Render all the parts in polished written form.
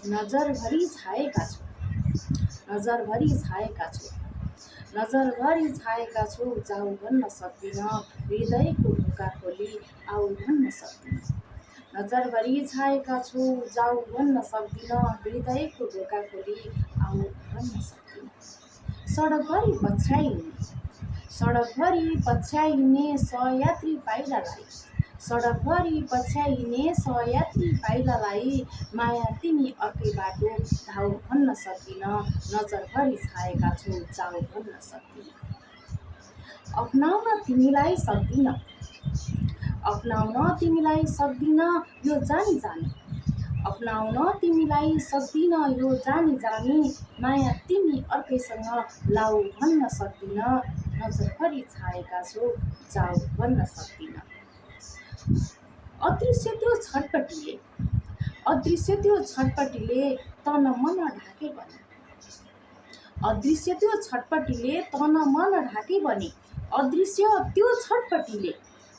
नजरभरि छाएका छौ, नजरभरि छाएका छौ, नजरभरि छाएका छौ, जाऊ भन्न सक्दिन, हृदयको ढोका खोली आऊ भन्न सक्दिन। नजरभरि छाएका छौ, जाऊ भन्न सक्दिन, हृदयको ढोका खोली आऊ भन्न सक्दिन। सडकभरि पछ्याइने, सडकभरि पछ्याइने सहयात्री पाइलालाई, सडकभरि पछ्याइने सहयात्री पाइलालाई, माया तिमी अर्कै बाटो धाऊ भन्न सक्दिन, नजरभरि छाएका छौ, जाऊ भन्न सक्दिन। अपनाउन तिमीलाई सक्दिन, अपनाउन तिमीलाई सक्दिन, यो जानी जानी, अपनाउन तिमीलाई सक्दिन, यो जानी जानी, माया तिमी अर्कैसँग लाऊ भन्न सक्दिन, नजरभरि छाएका छौ, जाऊ भन्न सक्दिन। अदृश्य त्यो छटपटीले, अदृश्य त्यो छटपटीले तन मन ढाके बने, अदृश्य त्यो छटपटीले तन मन ढाके बने, अदृश्य त्यो छटपटीले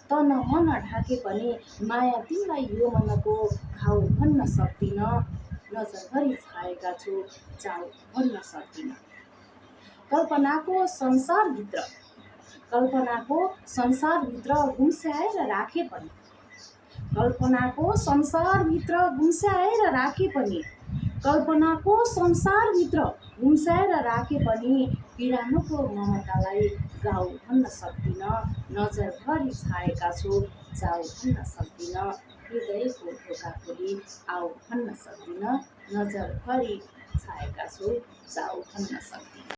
तन मन ढाके पनि, माया तिमीलाई यो मनको घाउ भन्न सक्दिन, नजरभरि छाएका छौ, जाऊ भन्न सक्दिन। कल्पनाको संसारभित्र, कल्पनाको संसारभित्र गुम्स्याएर राखे पनि, कल्पनाको संसारभित्र गुम्स्याएर राखे पनि, कल्पनाको संसारभित्र गुम्स्याएर राखे पनि, पिरानुको ममतालाई गाऊ भन्न सक्दिन, नजरभरि छाएका छौ, जाऊ भन्न सक्दिन, हृदयको ढोका खोली आऊ भन्न सक्दिन, नजरभरि छाएका छौ, जाऊ भन्न सक्दिन।